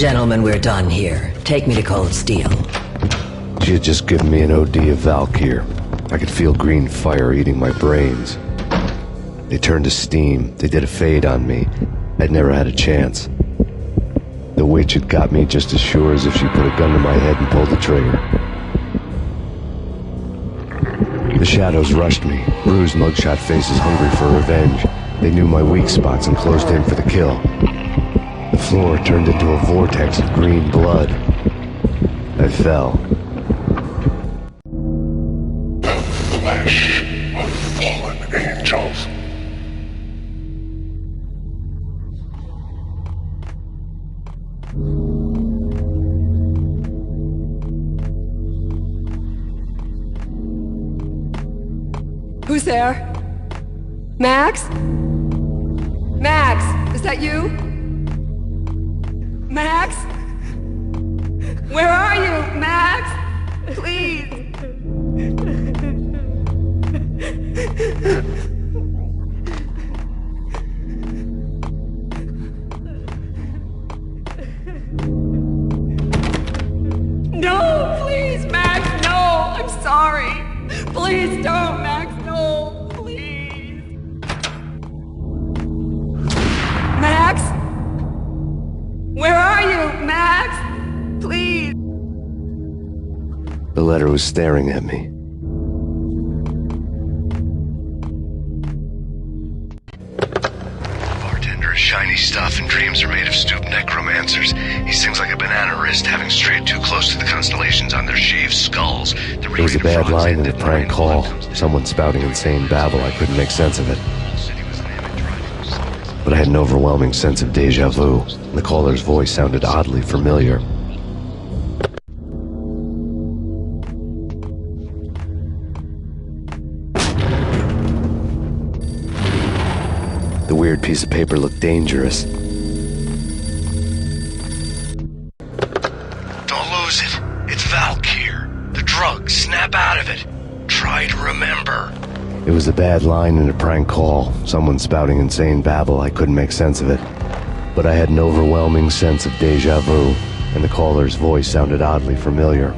Gentlemen, we're done here. Take me to Cold Steel. She had just given me an OD of Valkyr. I could feel green fire eating my brains. They turned to steam. They did a fade on me. I'd never had a chance. The witch had got me just as sure as if she put a gun to my head and pulled the trigger. The shadows rushed me, bruised mugshot faces hungry for revenge. They knew my weak spots and closed in for the kill. The floor turned into a vortex of green blood. I fell. The flesh of fallen angels. Who's there? Max? Max, is that you? Max? Where are you, Max? Please. No, please, Max, no, I'm sorry. Please don't, Max, no, please. Max? Where are you, Max? Please. The letter was staring at me. Bartender is shiny stuff and dreams are made of stooped necromancers. He sings like a banana wrist, having strayed too close to the constellations on their shaved skulls. There was a bad line in the prank call. Someone spouting insane babble. I couldn't make sense of it. But I had an overwhelming sense of deja vu. The caller's voice sounded oddly familiar. The weird piece of paper looked dangerous. Don't lose it. It's Valkyr. The drug. Snap out of it. Try to remember. It was a bad line in a prank call. Someone spouting insane babble. I couldn't make sense of it. But I had an overwhelming sense of deja vu, and the caller's voice sounded oddly familiar.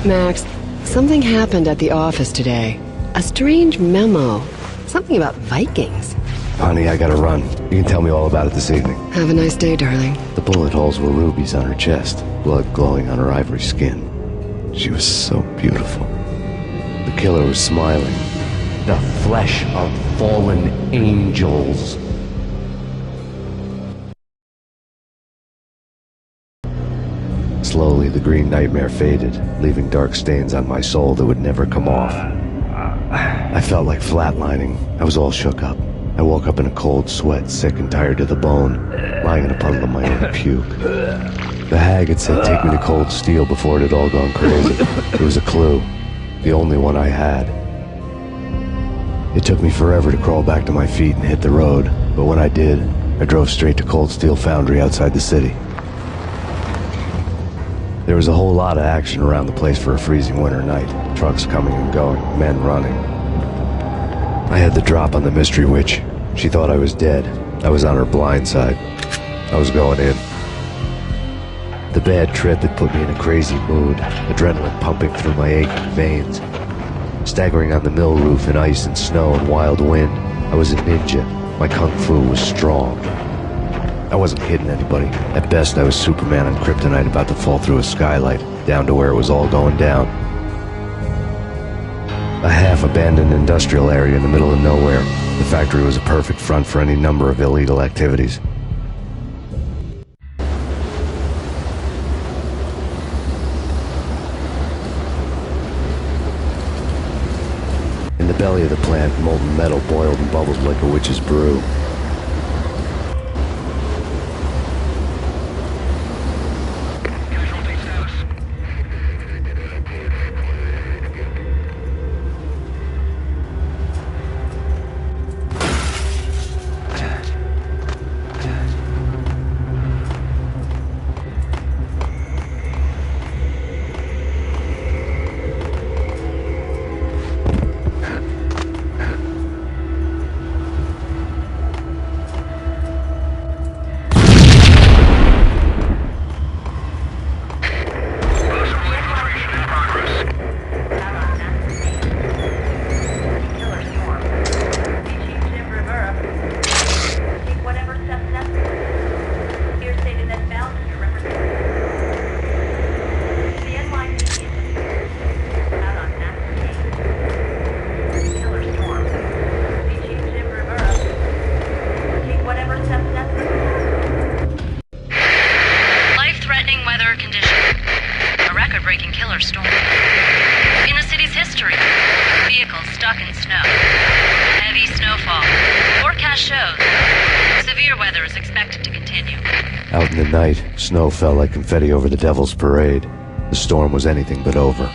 Max, something happened at the office today. A strange memo. Something about Vikings. Honey, I gotta run. You can tell me all about it this evening. Have a nice day, darling. The bullet holes were rubies on her chest, blood glowing on her ivory skin. She was so beautiful. The killer was smiling. The flesh of fallen angels. Slowly, the green nightmare faded, leaving dark stains on my soul that would never come off. I felt like flatlining. I was all shook up. I woke up in a cold sweat, sick and tired to the bone, lying in a puddle of my own puke. The hag had said take me to Cold Steel before it had all gone crazy. It was a clue, the only one I had. It took me forever to crawl back to my feet and hit the road, but when I did, I drove straight to Cold Steel Foundry outside the city. There was a whole lot of action around the place for a freezing winter night. Trucks coming and going, men running. I had the drop on the mystery witch. She thought I was dead. I was on her blind side. I was going in. The bad trip had put me in a crazy mood, adrenaline pumping through my aching veins. Staggering on the mill roof in ice and snow and wild wind, I was a ninja. My kung fu was strong. I wasn't hitting anybody. At best, I was Superman on kryptonite about to fall through a skylight, down to where it was all going down. A half-abandoned industrial area in the middle of nowhere. The factory was a perfect front for any number of illegal activities. In the belly of the plant, molten metal boiled and bubbled like a witch's brew. Out in the night, snow fell like confetti over the Devil's Parade. The storm was anything but over.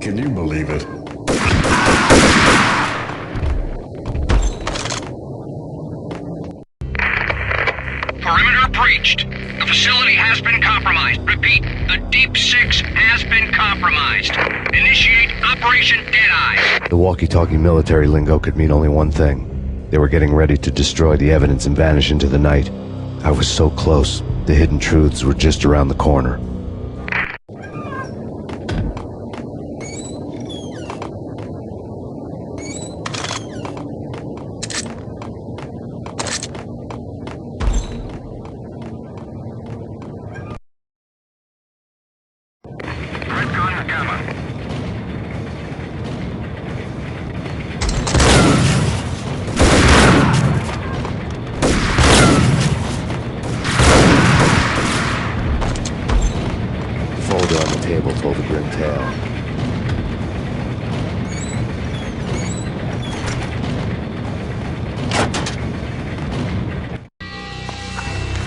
Can you believe it? Perimeter breached. The facility has been compromised. Repeat, the Deep Six has been compromised. Initiate Operation Deadeye. The walkie-talkie military lingo could mean only one thing. They were getting ready to destroy the evidence and vanish into the night. I was so close. The hidden truths were just around the corner. On the table told a grim tale.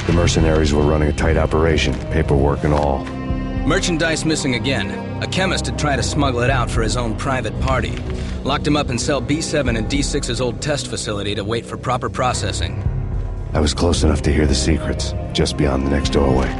The mercenaries were running a tight operation, paperwork and all. Merchandise missing again. A chemist had tried to smuggle it out for his own private party. Locked him up in cell B7 in D6's old test facility to wait for proper processing. I was close enough to hear the secrets, just beyond the next doorway.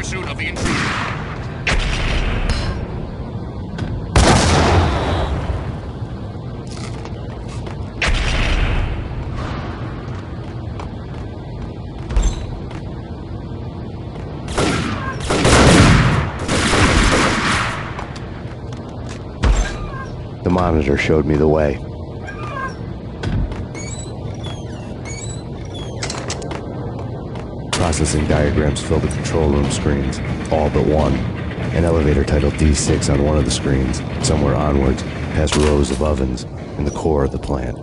pursuit of the intruder. monitor showed me the way. Processing diagrams filled the control room screens, all but one. An elevator titled D6 on one of the screens, somewhere onwards, past rows of ovens in the core of the plant.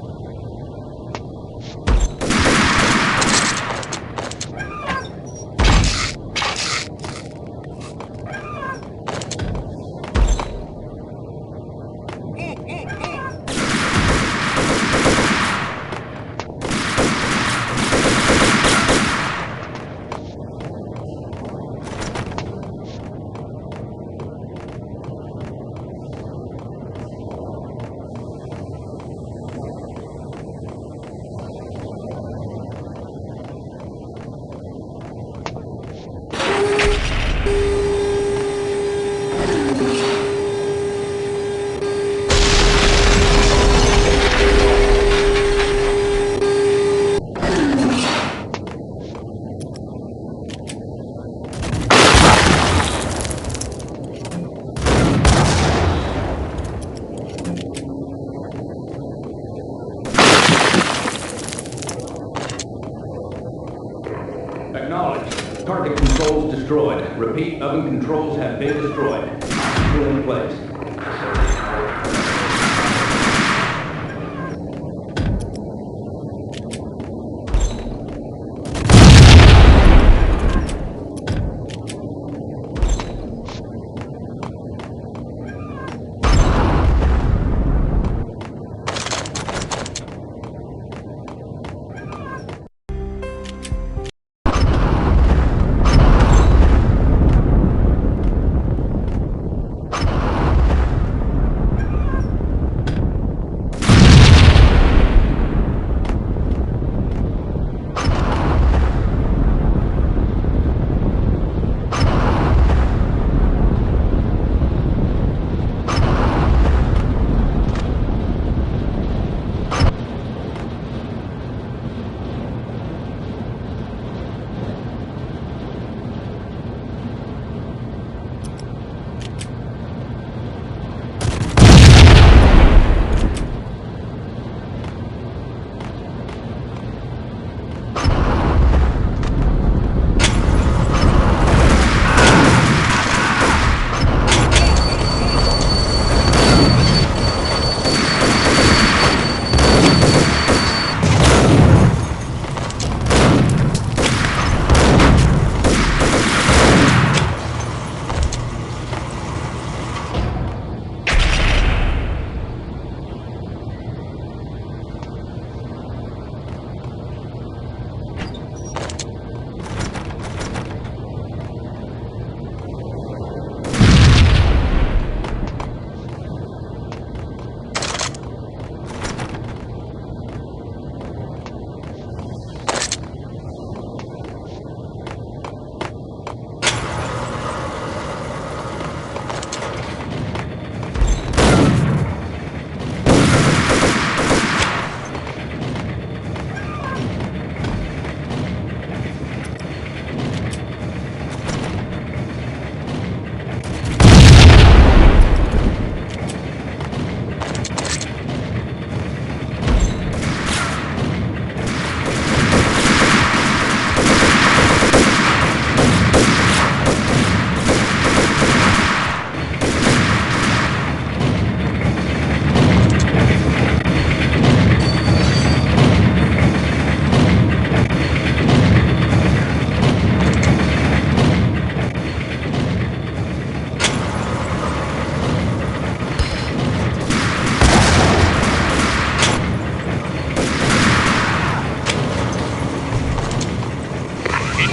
Acknowledged. Target controls destroyed. Repeat, oven controls have been destroyed. Still in place.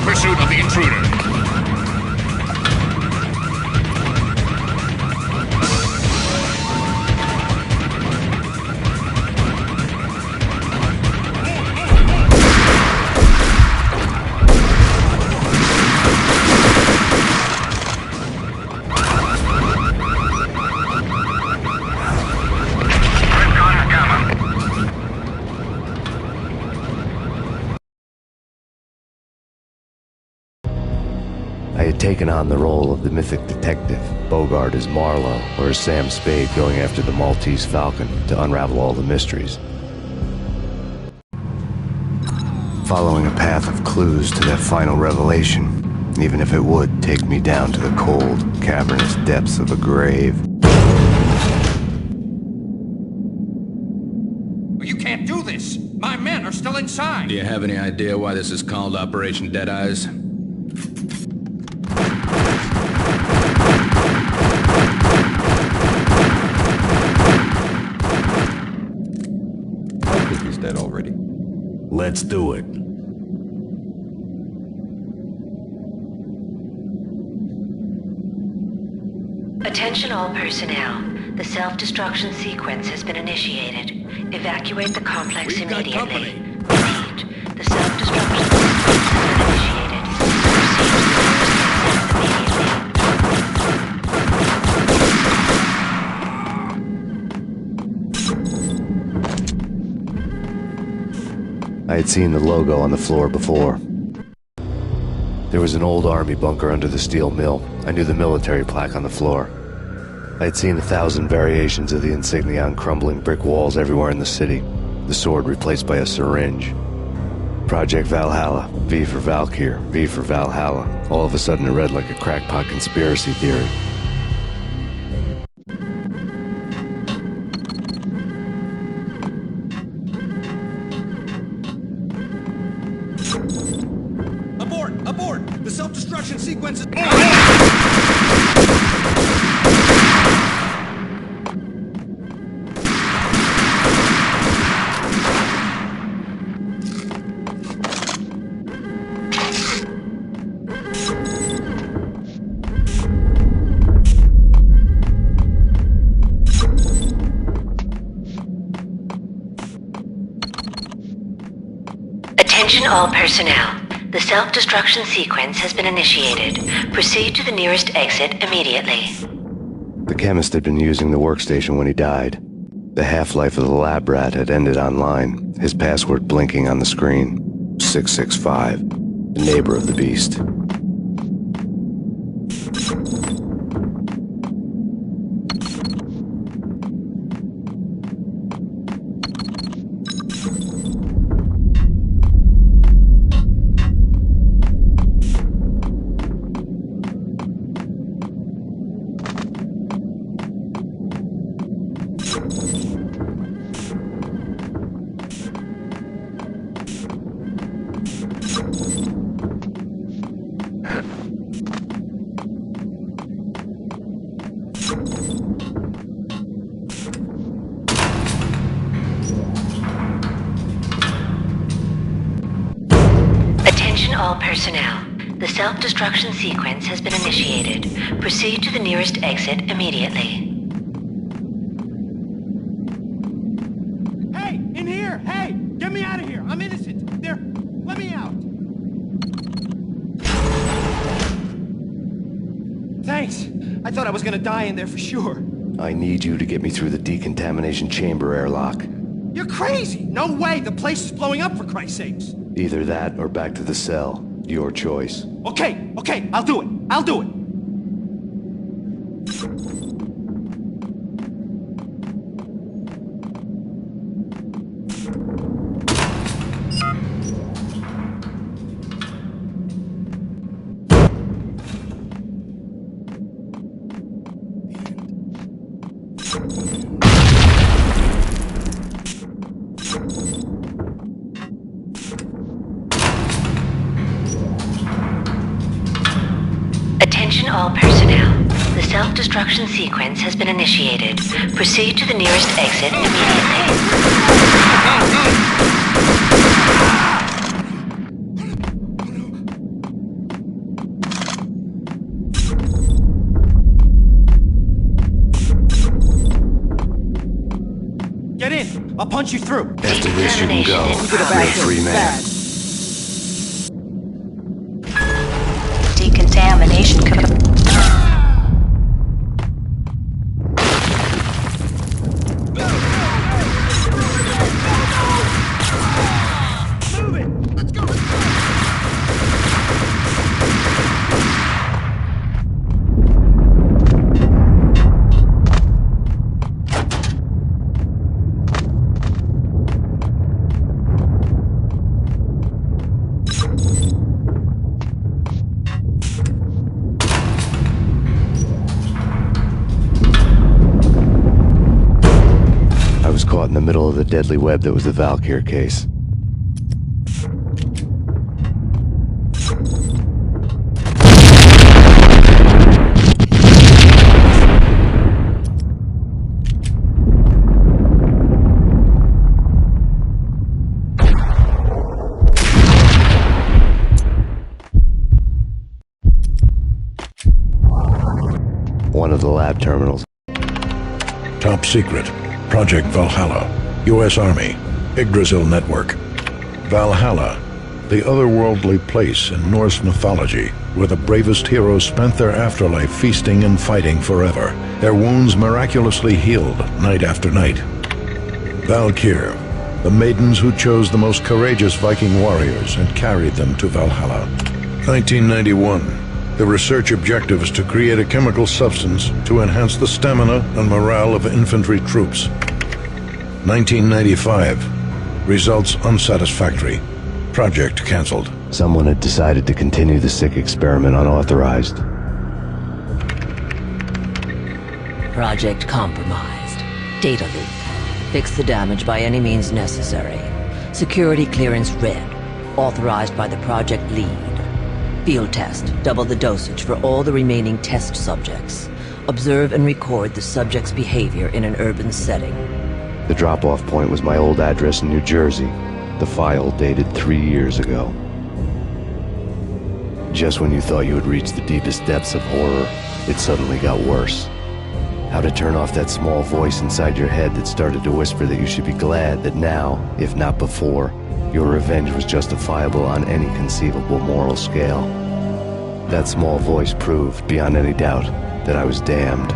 Pursuit of the intruder. I had taken on the role of the mythic detective, Bogart as Marlowe, or as Sam Spade going after the Maltese Falcon to unravel all the mysteries. Following a path of clues to that final revelation, even if it would take me down to the cold, cavernous depths of a grave. You can't do this! My men are still inside! Do you have any idea why this is called Operation Deadeyes? I think he's dead already. Let's do it. Attention all personnel. The self-destruction sequence has been initiated. Evacuate the complex immediately. Repeat. The self-destruction sequence has been initiated. Proceed to the I had seen the logo on the floor before. There was an old army bunker under the steel mill. I knew the military plaque on the floor. I had seen 1,000 variations of the insignia on crumbling brick walls everywhere in the city. The sword replaced by a syringe. Project Valhalla, V for Valkyr, V for Valhalla. All of a sudden it read like a crackpot conspiracy theory. Abort! Abort! The self-destruction sequence is... Attention all personnel. The self-destruction sequence has been initiated. Proceed to the nearest exit immediately. The chemist had been using the workstation when he died. The half-life of the lab rat had ended online, his password blinking on the screen. 665, the neighbor of the beast. All personnel. The self-destruction sequence has been initiated. Proceed to the nearest exit immediately. Hey! In here! Hey! Get me out of here! I'm innocent! There! Let me out! Thanks! I thought I was gonna die in there for sure. I need you to get me through the decontamination chamber airlock. You're crazy! No way! The place is blowing up, for Christ's sakes! Either that or back to the cell. Your choice. Okay, I'll do it. I'll do it. Attention all personnel. The self-destruction sequence has been initiated. Proceed to the nearest exit immediately. Get in! I'll punch you through! After this you can go. You're a free man. Decontamination code. in the middle of the deadly web that was the Valkyr case. One of the lab terminals. Top secret. Project Valhalla. U.S. Army. Yggdrasil Network. Valhalla. The otherworldly place in Norse mythology where the bravest heroes spent their afterlife feasting and fighting forever, their wounds miraculously healed night after night. Valkyr. The maidens who chose the most courageous Viking warriors and carried them to Valhalla. 1991. The research objective is to create a chemical substance to enhance the stamina and morale of infantry troops. 1995. Results unsatisfactory. Project cancelled. Someone had decided to continue the sick experiment unauthorized. Project compromised. Data leak. Fix the damage by any means necessary. Security clearance red. Authorized by the project lead. Field test. Double the dosage for all the remaining test subjects. Observe and record the subject's behavior in an urban setting. The drop-off point was my old address in New Jersey. The file dated 3 years ago. Just when you thought you had reached the deepest depths of horror, it suddenly got worse. How to turn off that small voice inside your head that started to whisper that you should be glad that now, if not before, your revenge was justifiable on any conceivable moral scale. That small voice proved, beyond any doubt, that I was damned.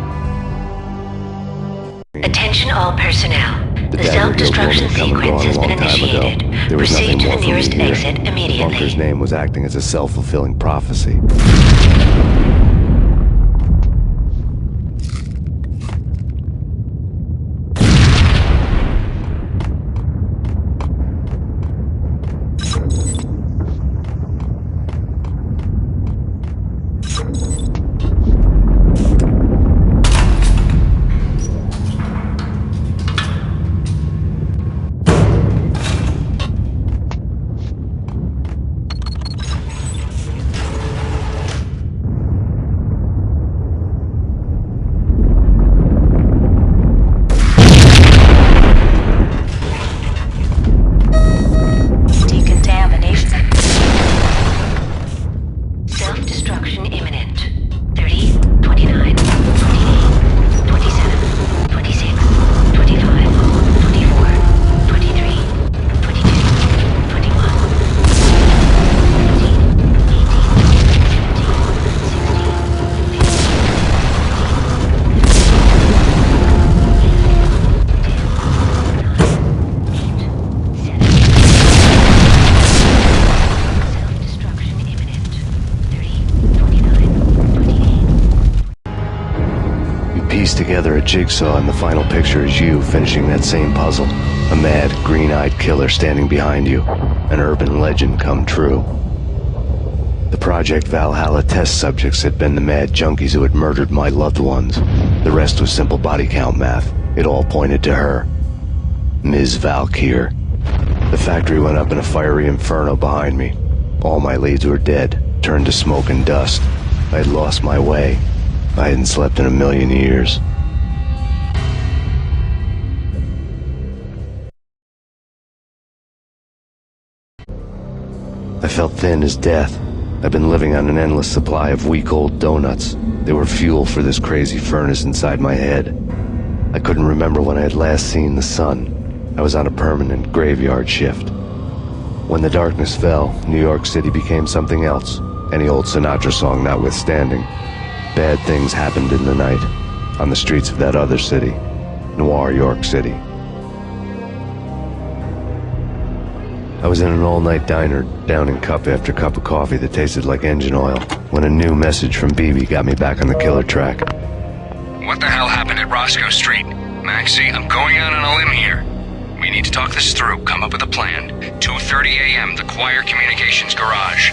Attention all personnel. The self-destruction sequence has been initiated. Proceed to the nearest exit immediately. The bunker's name was acting as a self-fulfilling prophecy. Together a jigsaw, and the final picture is you finishing that same puzzle. A mad, green-eyed killer standing behind you. An urban legend come true. The Project Valhalla test subjects had been the mad junkies who had murdered my loved ones. The rest was simple body count math. It all pointed to her. Ms. Valkyr. The factory went up in a fiery inferno behind me. All my leads were dead, turned to smoke and dust. I had lost my way. I hadn't slept in a million years. I felt thin as death. I'd been living on an endless supply of week-old donuts. They were fuel for this crazy furnace inside my head. I couldn't remember when I had last seen the sun. I was on a permanent graveyard shift. When the darkness fell, New York City became something else, any old Sinatra song notwithstanding. Bad things happened in the night, on the streets of that other city, Noir York City. I was in an all-night diner, downing cup after cup of coffee that tasted like engine oil, when a new message from BB got me back on the killer track. What the hell happened at Roscoe Street? Maxie, I'm going out on a limb here. We need to talk this through, come up with a plan. 2:30 a.m., the Choir Communications Garage.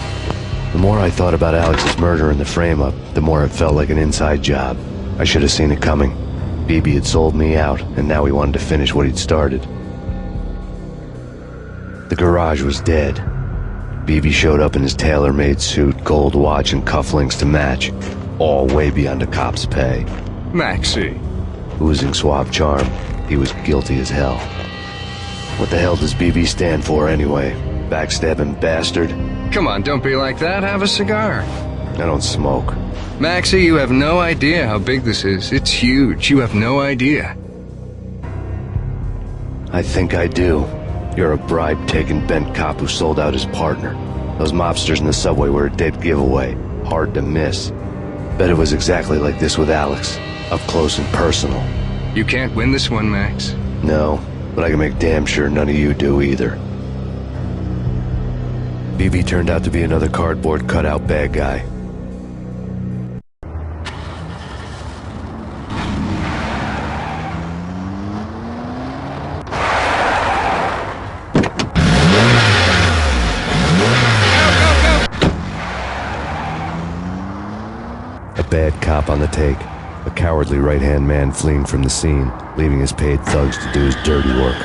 The more I thought about Alex's murder and the frame-up, the more it felt like an inside job. I should have seen it coming. BB had sold me out, and now he wanted to finish what he'd started. The garage was dead. BB showed up in his tailor-made suit, gold watch, and cufflinks to match, all way beyond a cop's pay. Maxie. Oozing suave charm, he was guilty as hell. What the hell does BB stand for anyway? Backstabbing bastard? Come on, don't be like that. Have a cigar. I don't smoke. Maxie, you have no idea how big this is. It's huge. You have no idea. I think I do. You're a bribe-taking bent cop who sold out his partner. Those mobsters in the subway were a dead giveaway. Hard to miss. Bet it was exactly like this with Alex. Up close and personal. You can't win this one, Max. No, but I can make damn sure none of you do either. BB turned out to be another cardboard cutout bad guy. A bad cop on the take. A cowardly right-hand man fleeing from the scene, leaving his paid thugs to do his dirty work.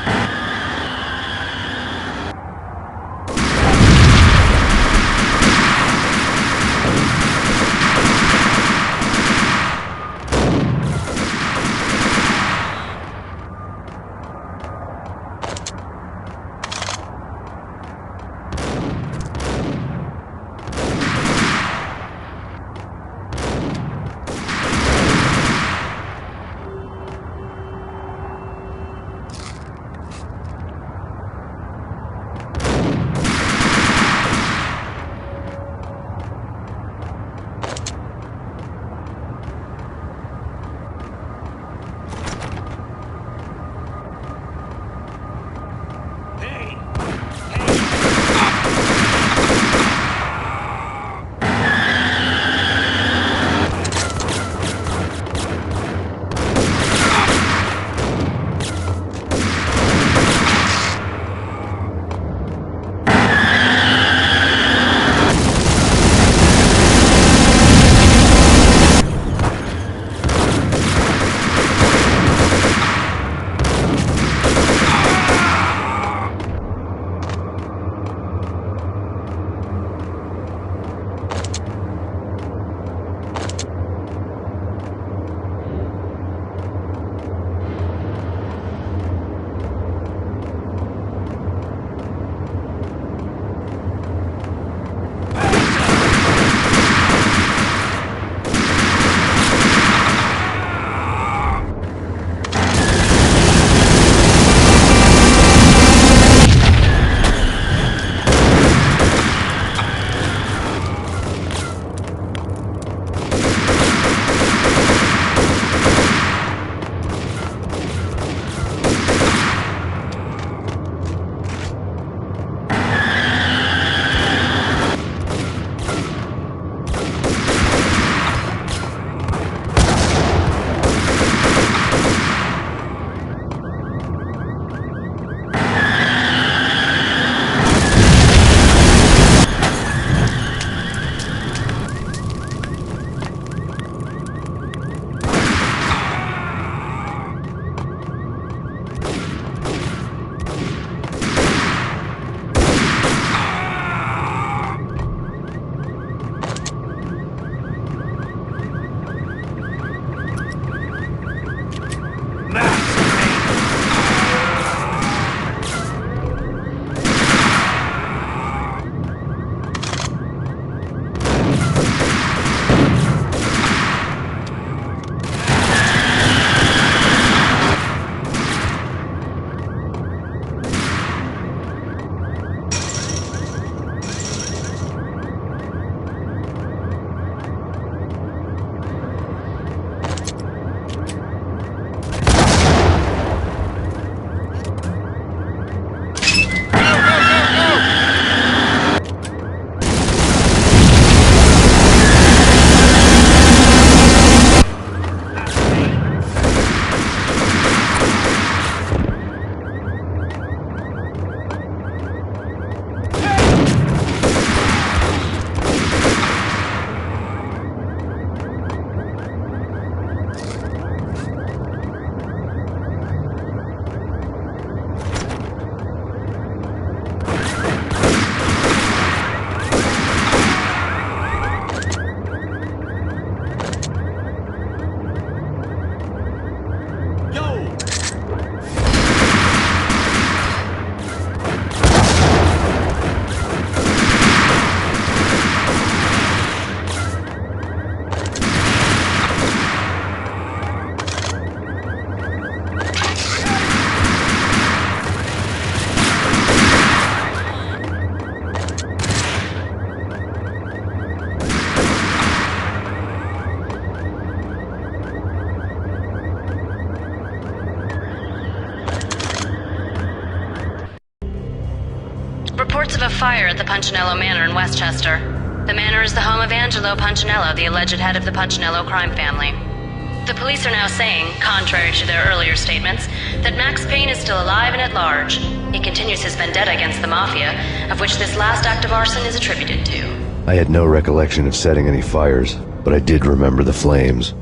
fire at the Punchinello Manor in Westchester. The manor is the home of Angelo Punchinello, the alleged head of the Punchinello crime family. The police are now saying, contrary to their earlier statements, that Max Payne is still alive and at large. He continues his vendetta against the Mafia, of which this last act of arson is attributed to. I had no recollection of setting any fires, but I did remember the flames.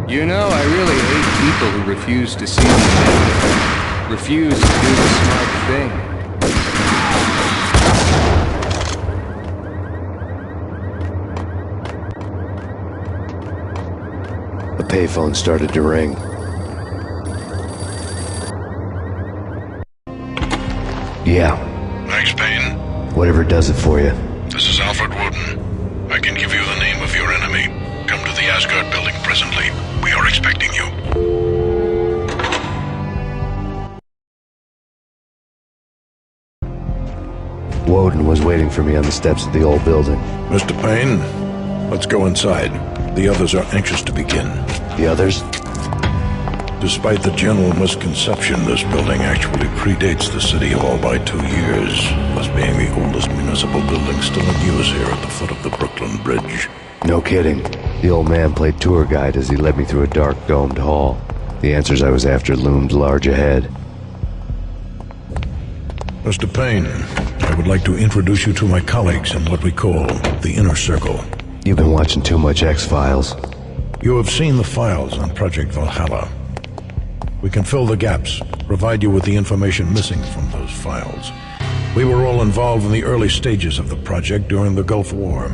You know, I really hate people who refuse to see the negative, refuse to do the smart thing. A payphone started to ring. Yeah. Max Payne? Whatever does it for you. This is Alfred Woden. I can give you the name of your enemy. Come to the Asgard building presently. We are expecting you. Woden was waiting for me on the steps of the old building. Mr. Payne, let's go inside. The others are anxious to begin. The others? Despite the general misconception, this building actually predates the City Hall by 2 years, thus being the oldest municipal building still in use here at the foot of the Brooklyn Bridge. No kidding. The old man played tour guide as he led me through a dark, domed hall. The answers I was after loomed large ahead. Mr. Payne, I would like to introduce you to my colleagues in what we call the Inner Circle. You've been watching too much X-Files. You have seen the files on Project Valhalla. We can fill the gaps, provide you with the information missing from those files. We were all involved in the early stages of the project during the Gulf War.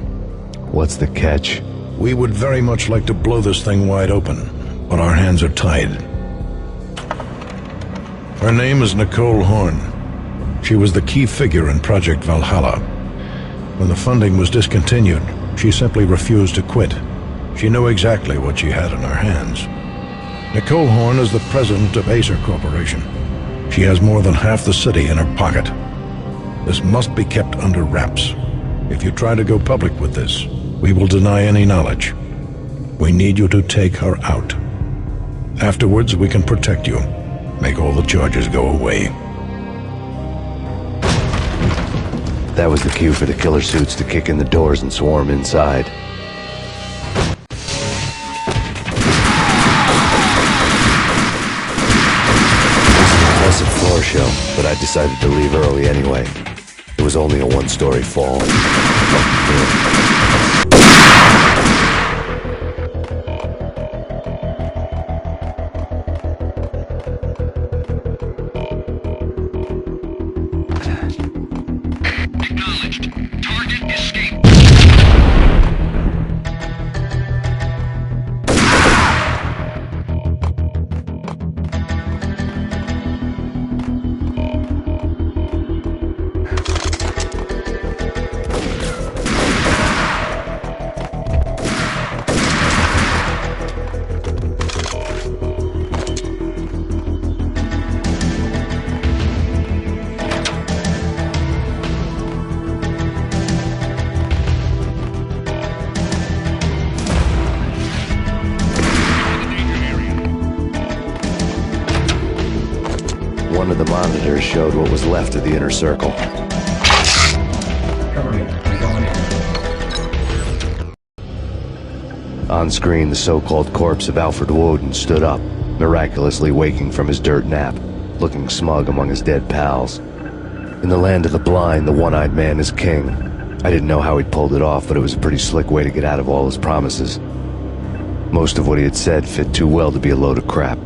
What's the catch? We would very much like to blow this thing wide open, but our hands are tied. Her name is Nicole Horn. She was the key figure in Project Valhalla. When the funding was discontinued, she simply refused to quit. She knew exactly what she had in her hands. Nicole Horn is the president of Acer Corporation. She has more than half the city in her pocket. This must be kept under wraps. If you try to go public with this, we will deny any knowledge. We need you to take her out. Afterwards, we can protect you. Make all the charges go away. That was the cue for the killer suits to kick in the doors and swarm inside. It was an impressive floor show, but I decided to leave early anyway. It was only a one-story fall. One of the monitors showed what was left of the inner circle. On screen, the so-called corpse of Alfred Woden stood up, miraculously waking from his dirt nap, looking smug among his dead pals. In the land of the blind, the one-eyed man is king. I didn't know how he'd pulled it off, but it was a pretty slick way to get out of all his promises. Most of what he had said fit too well to be a load of crap.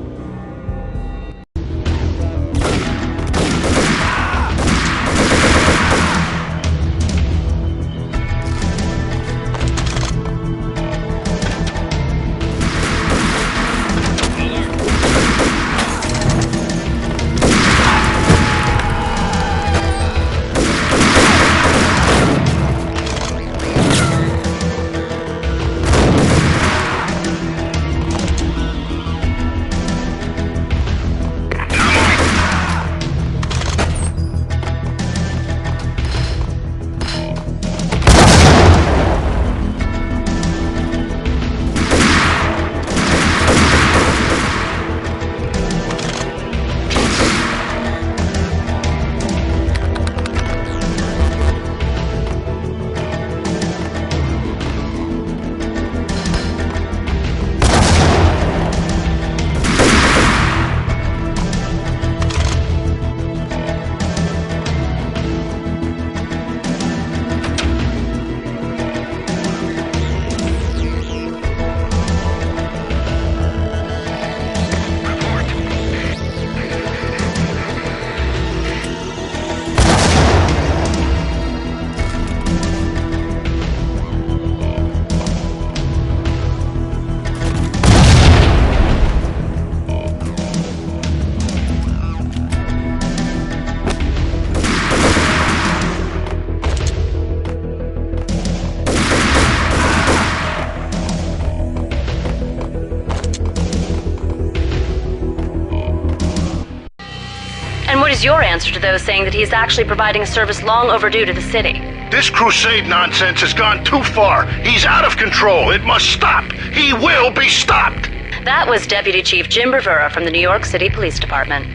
What is your answer to those saying that he's actually providing a service long overdue to the city? This crusade nonsense has gone too far. He's out of control. It must stop. He will be stopped. That was Deputy Chief Jim Bravura from the New York City Police Department.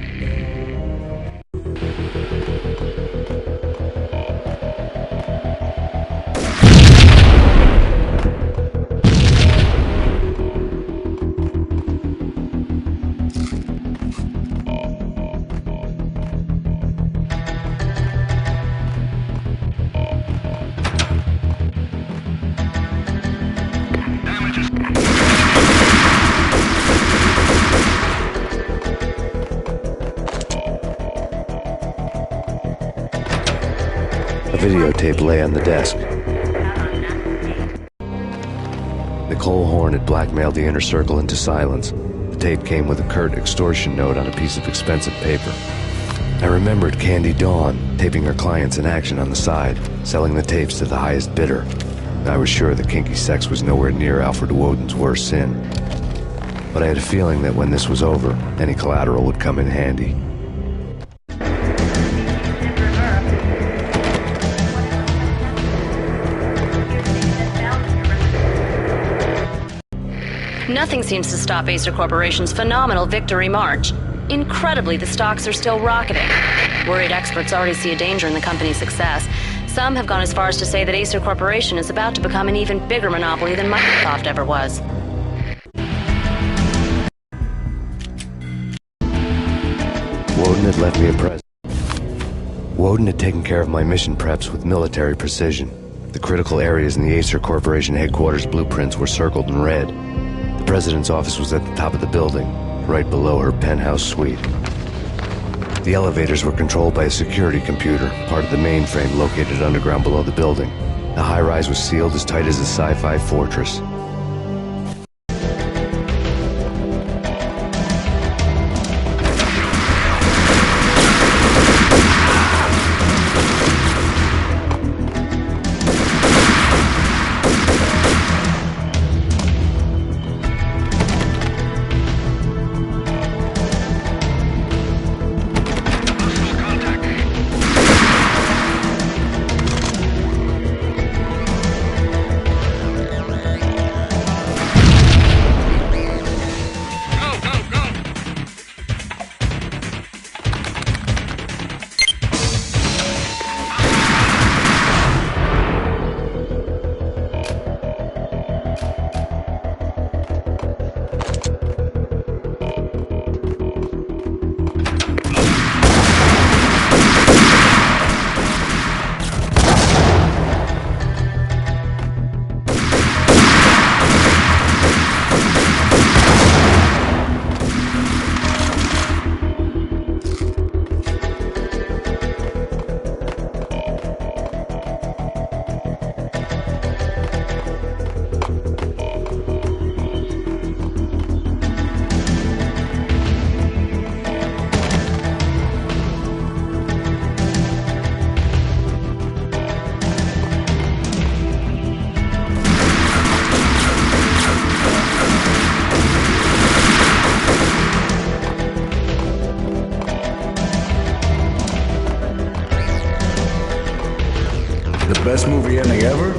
A videotape lay on the desk. Nicole Horn had blackmailed the inner circle into silence. The tape came with a curt extortion note on a piece of expensive paper. I remembered Candy Dawn taping her clients in action on the side, selling the tapes to the highest bidder. I was sure that kinky sex was nowhere near Alfred Woden's worst sin. But I had a feeling that when this was over, any collateral would come in handy. Nothing seems to stop Acer Corporation's phenomenal victory march. Incredibly, the stocks are still rocketing. Worried experts already see a danger in the company's success. Some have gone as far as to say that Acer Corporation is about to become an even bigger monopoly than Microsoft ever was. Woden had left me a present. Woden had taken care of my mission preps with military precision. The critical areas in the Acer Corporation headquarters blueprints were circled in red. The president's office was at the top of the building, right below her penthouse suite. The elevators were controlled by a security computer, part of the mainframe located underground below the building. The high-rise was sealed as tight as a sci-fi fortress. Best movie ending ever?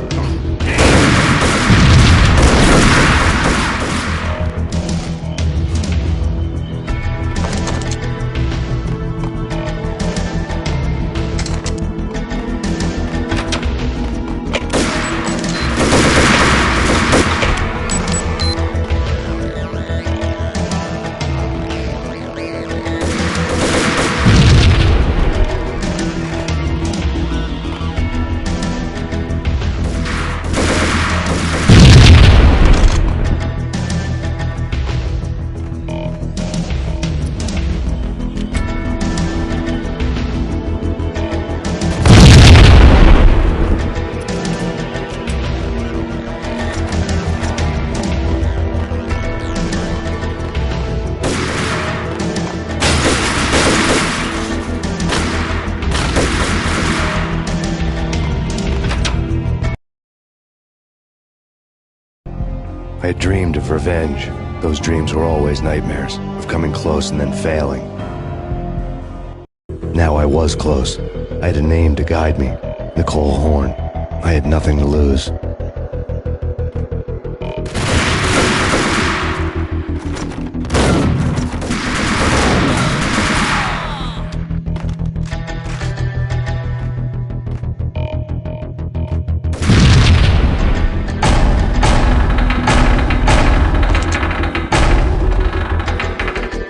I had dreamed of revenge. Those dreams were always nightmares, of coming close and then failing. Now I was close. I had a name to guide me, Nicole Horn. I had nothing to lose.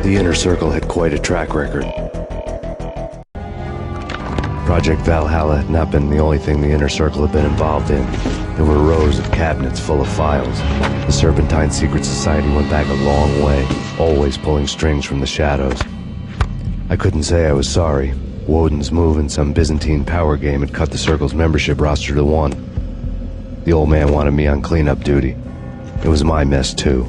The Inner Circle had quite a track record. Project Valhalla had not been the only thing the Inner Circle had been involved in. There were rows of cabinets full of files. The Serpentine Secret Society went back a long way, always pulling strings from the shadows. I couldn't say I was sorry. Woden's move in some Byzantine power game had cut the Circle's membership roster to 1. The old man wanted me on cleanup duty. It was my mess, too.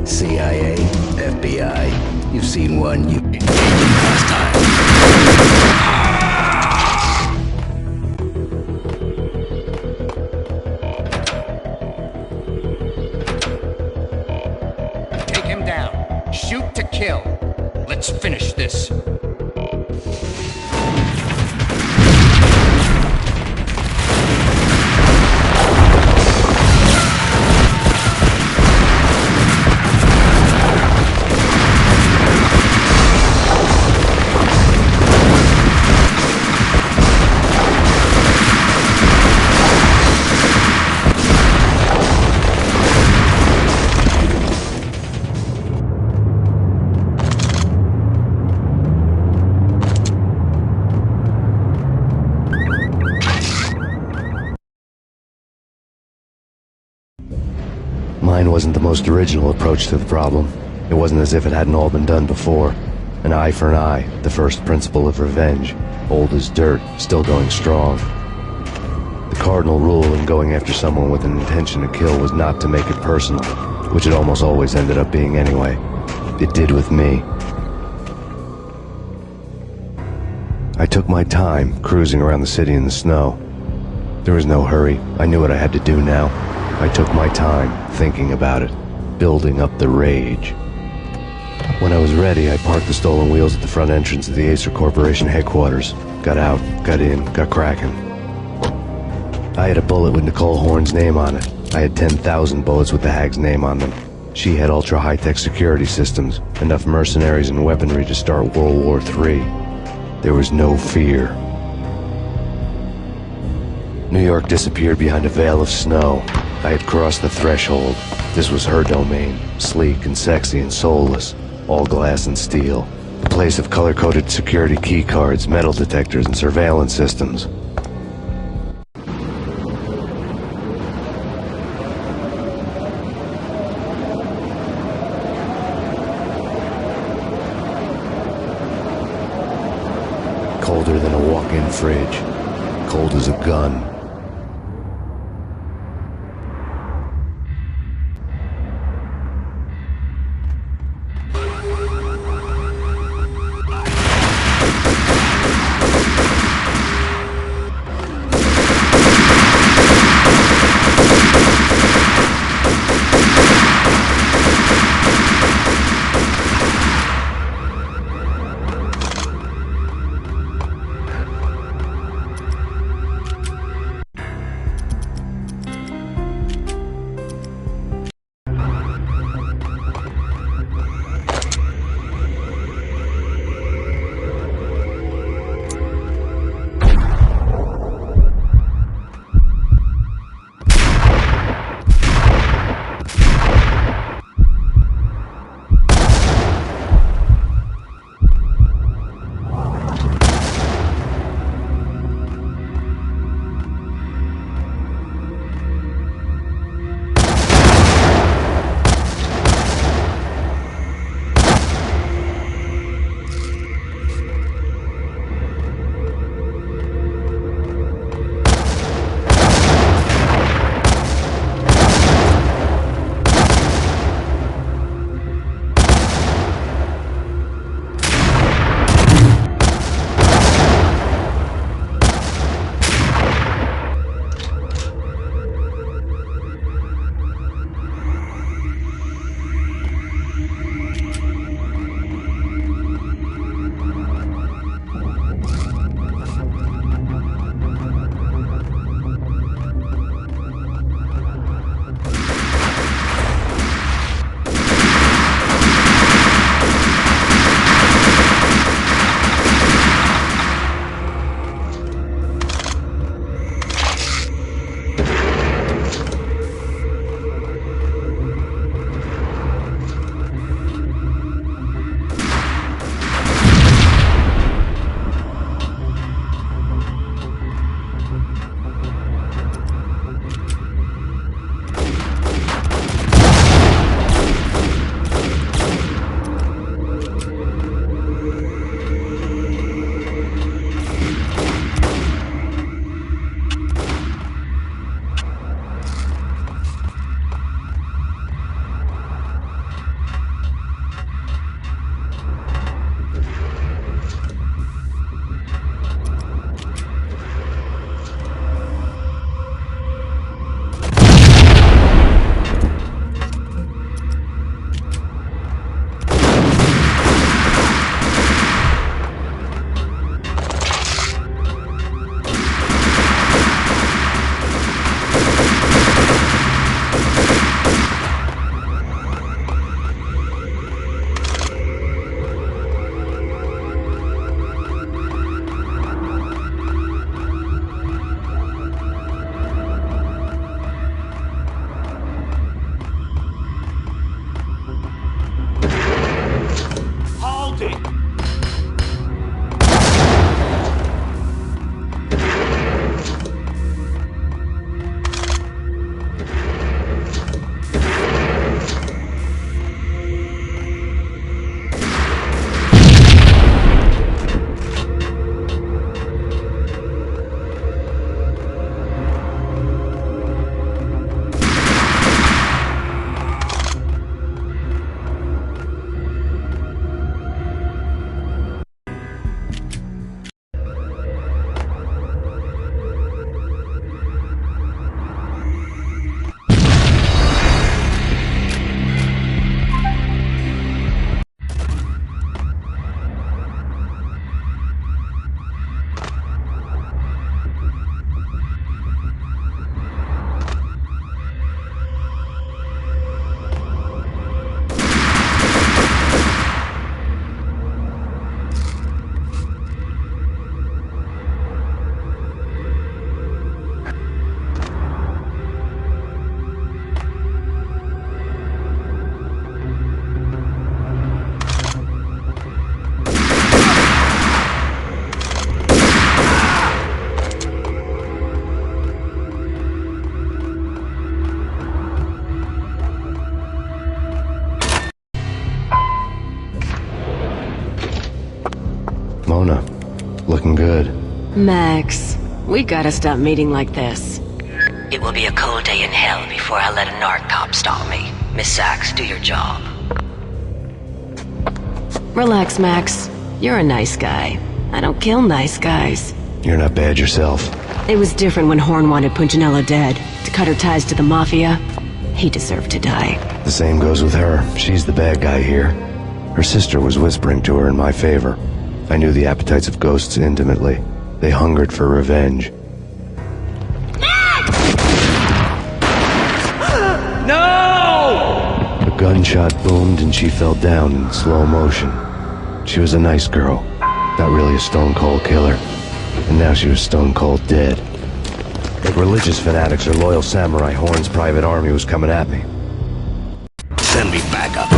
CIA, FBI, you've seen one, you engage in hostile. Take him down. Shoot to kill. Let's finish this. Mine wasn't the most original approach to the problem. It wasn't as if it hadn't all been done before. An eye for an eye, the first principle of revenge. Old as dirt, still going strong. The cardinal rule in going after someone with an intention to kill was not to make it personal, which it almost always ended up being anyway. It did with me. I took my time, cruising around the city in the snow. There was no hurry. I knew what I had to do now. I took my time, thinking about it, building up the rage. When I was ready, I parked the stolen wheels at the front entrance of the Acer Corporation headquarters. Got out, got in, got cracking. I had a bullet with Nicole Horn's name on it. I had 10,000 bullets with the hag's name on them. She had ultra-high-tech security systems, enough mercenaries and weaponry to start World War III. There was no fear. New York disappeared behind a veil of snow. I had crossed the threshold. This was her domain, sleek and sexy and soulless, all glass and steel. A place of color-coded security keycards, metal detectors, and surveillance systems. Colder than a walk-in fridge. Cold as a gun. empty. Mona, looking good. Max, we gotta stop meeting like this. It will be a cold day in hell before I let a narc cop stop me. Miss Sachs, do your job. Relax, Max. You're a nice guy. I don't kill nice guys. You're not bad yourself. It was different when Horn wanted Punchinello dead. To cut her ties to the Mafia. He deserved to die. The same goes with her. She's the bad guy here. Her sister was whispering to her in my favor. I knew the appetites of ghosts intimately. They hungered for revenge. No! A gunshot boomed and she fell down in slow motion. She was a nice girl, not really a stone-cold killer. And now she was stone-cold dead. Like religious fanatics or loyal samurai, Horn's private army was coming at me. Send me back up.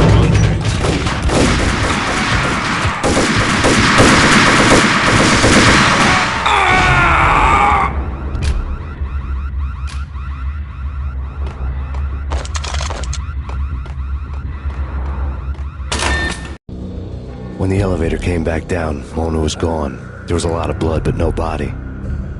When the elevator came back down, Mona was gone. There was a lot of blood, but no body.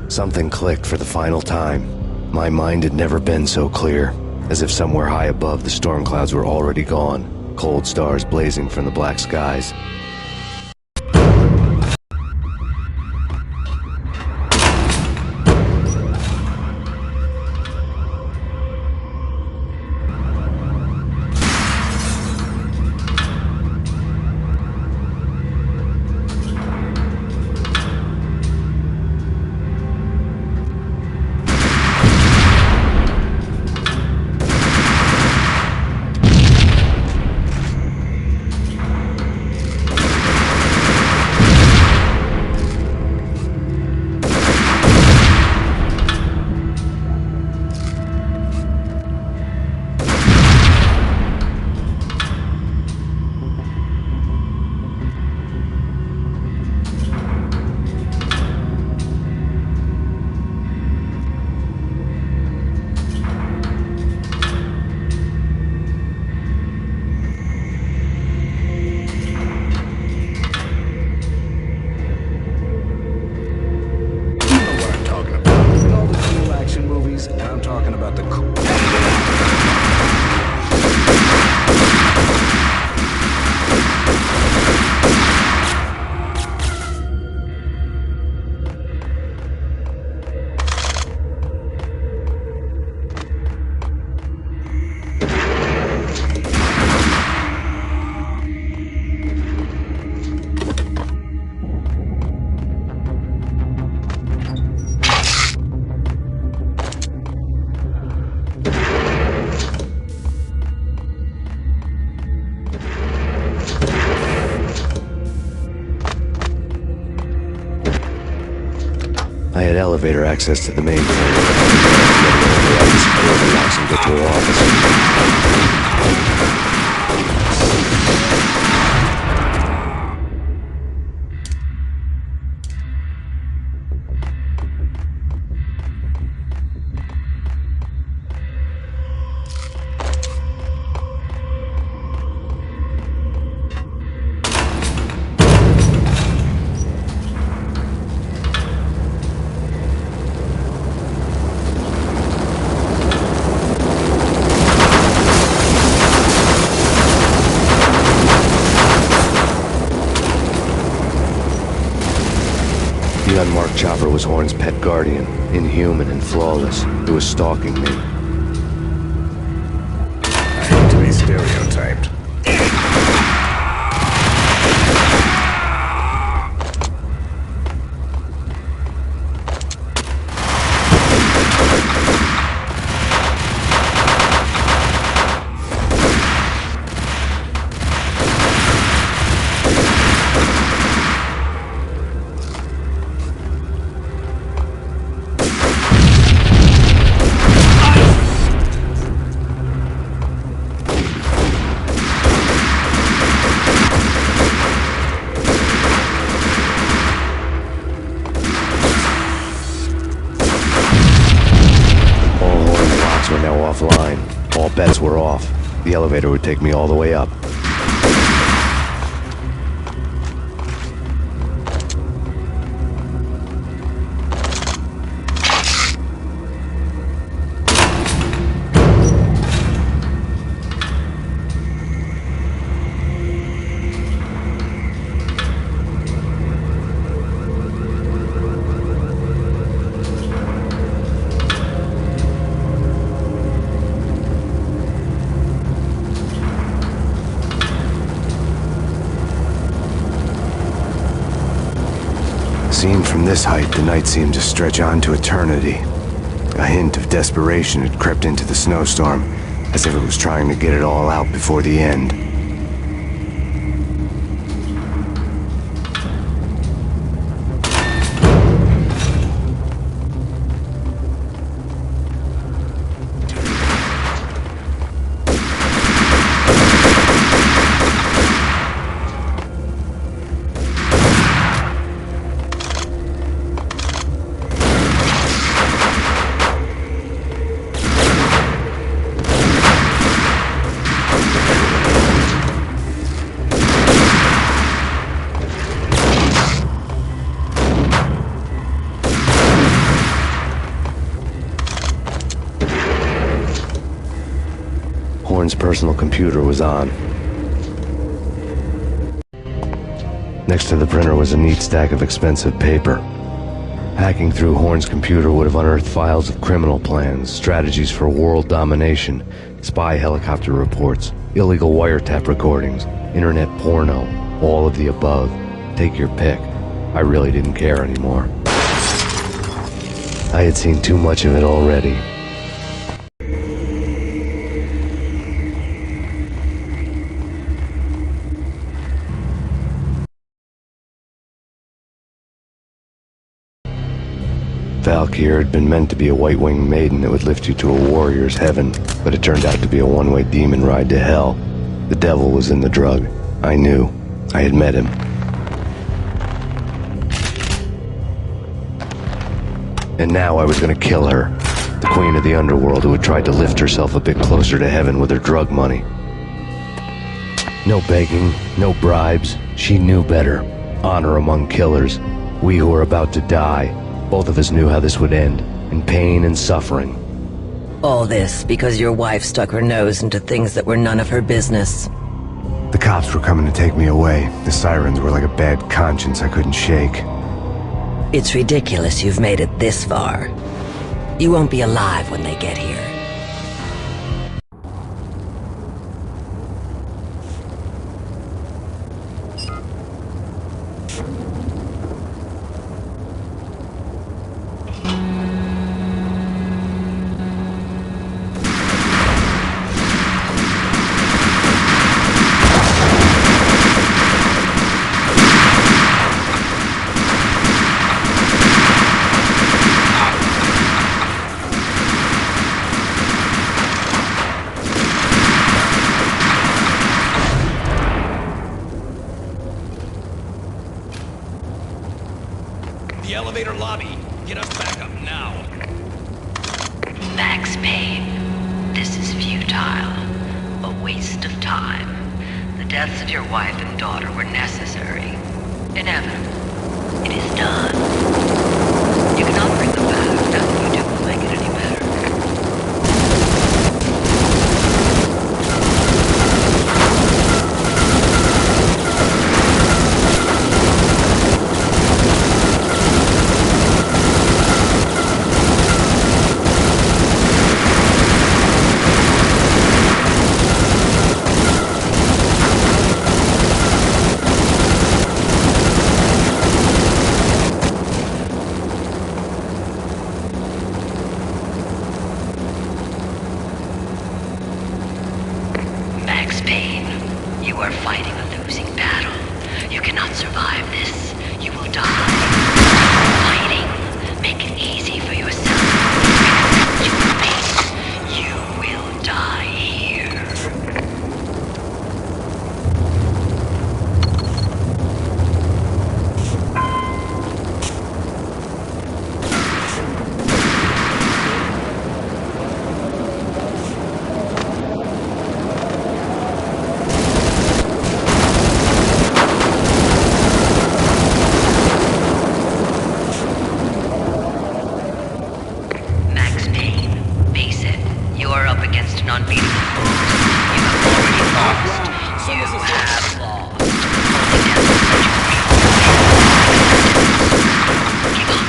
Something clicked for the final time. My mind had never been so clear, as if somewhere high above the storm clouds were already gone, cold stars blazing from the black skies. I had elevator access to the main floor. I just and get to her office. The unmarked chopper was Horn's pet guardian, inhuman and flawless. It was stalking me. I hate to be stereotyped. Offline. All bets were off. The elevator would take me all the way up. Seen from this height, the night seemed to stretch on to eternity. A hint of desperation had crept into the snowstorm, as if it was trying to get it all out before the end. Horn's personal computer was on. Next to the printer was a neat stack of expensive paper. Hacking through Horn's computer would have unearthed files of criminal plans, strategies for world domination, spy helicopter reports, illegal wiretap recordings, internet porno, all of the above. Take your pick. I really didn't care anymore. I had seen too much of it already. Valkyr had been meant to be a white-winged maiden that would lift you to a warrior's heaven, but it turned out to be a one-way demon ride to hell. The devil was in the drug. I knew. I had met him. And now I was gonna kill her. The queen of the underworld who had tried to lift herself a bit closer to heaven with her drug money. No begging, no bribes. She knew better. Honor among killers. We who were about to die. Both of us knew how this would end, in pain and suffering. All this because your wife stuck her nose into things that were none of her business. The cops were coming to take me away. The sirens were like a bad conscience I couldn't shake. It's ridiculous you've made it this far. You won't be alive when they get here. The elevator lobby. Get us back up now. Max Payne, this is futile. A waste of time. The deaths of your wife and daughter were necessary. Inevitable. It is done. You cannot bring them back. Nothing you do will make it any better. You are fighting a losing battle. You cannot survive this. You will die. Fighting. Make it easy for yourself. Accept your fate. You will die here. Max Payne, face it. You are up against an unbeatable force. You have already lost. You have lost. Only death will set you free. Give up.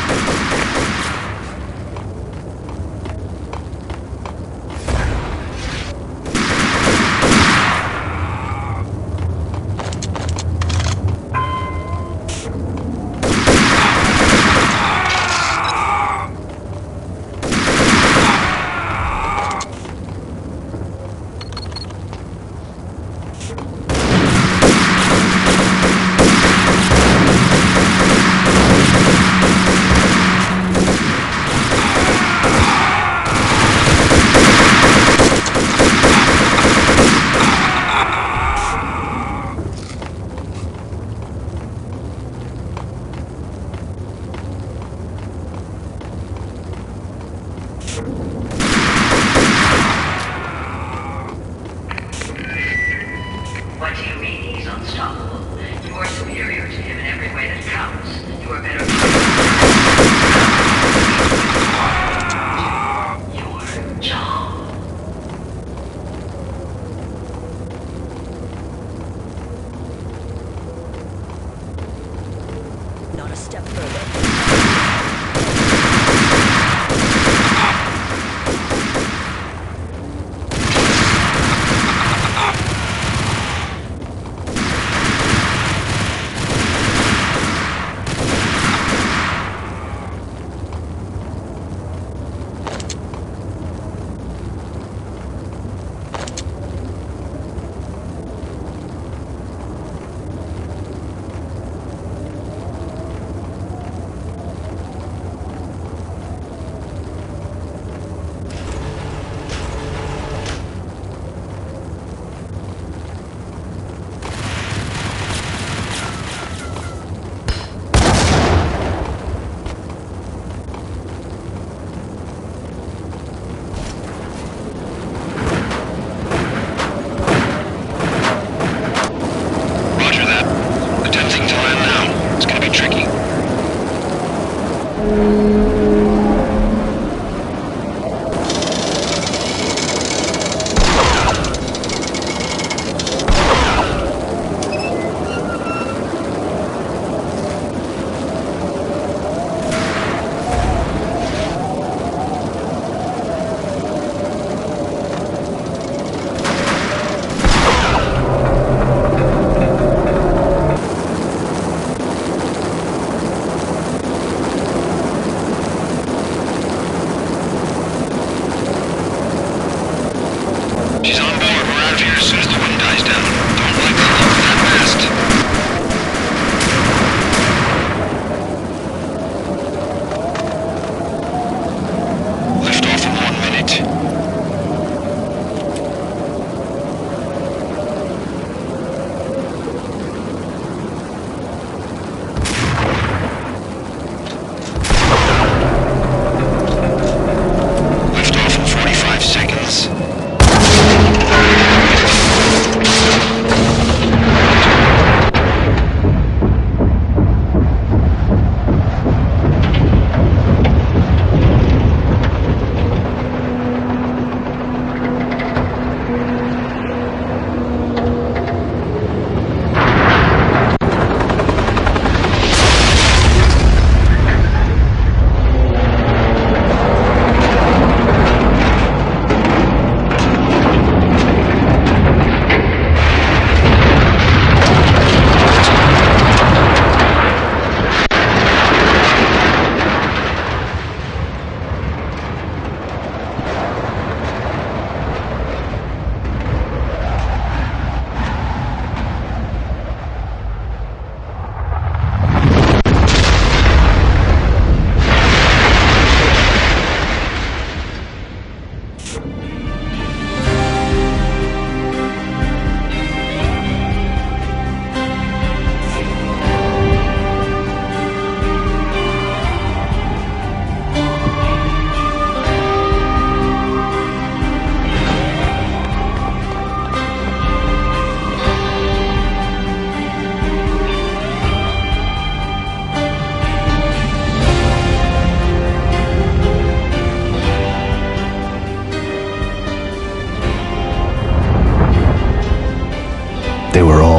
What do you mean he's unstoppable? You are superior to him in every way that counts. You are better your job. Not a step further.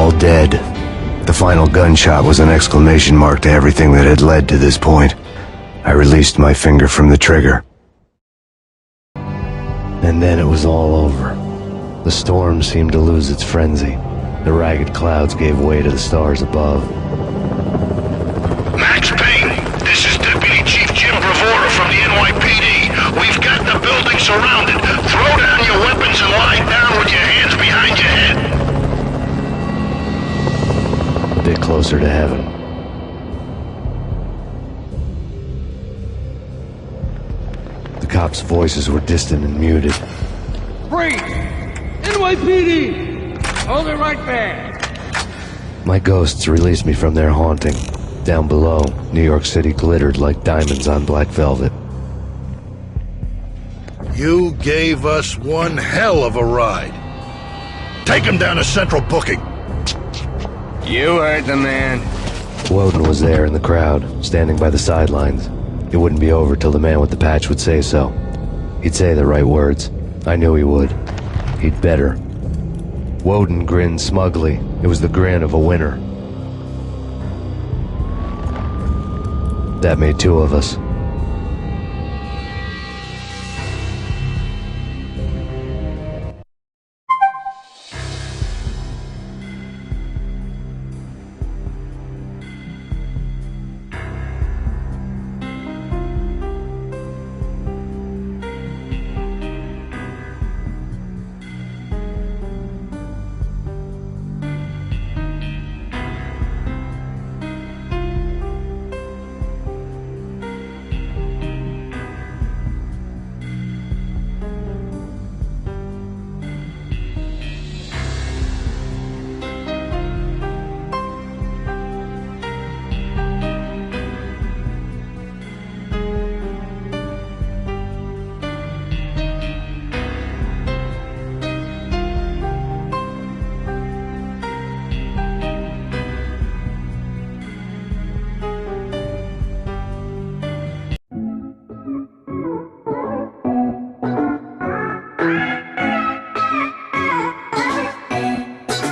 all dead. The final gunshot was an exclamation mark to everything that had led to this point. I released my finger from the trigger. And then it was all over. The storm seemed to lose its frenzy. The ragged clouds gave way to the stars above. Max Payne, this is Deputy Chief Jim Bravura from the NYPD. We've got the building surrounded. Throw down your weapons and lie down with your hands behind your head. A bit closer to heaven. The cops' voices were distant and muted. Freeze! NYPD! Hold it right there! My ghosts released me from their haunting. Down below, New York City glittered like diamonds on black velvet. You gave us one hell of a ride. Take him down to Central Booking. You heard the man. Woden was there in the crowd, standing by the sidelines. It wouldn't be over till the man with the patch would say so. He'd say the right words. I knew he would. He'd better. Woden grinned smugly. It was the grin of a winner. That made two of us.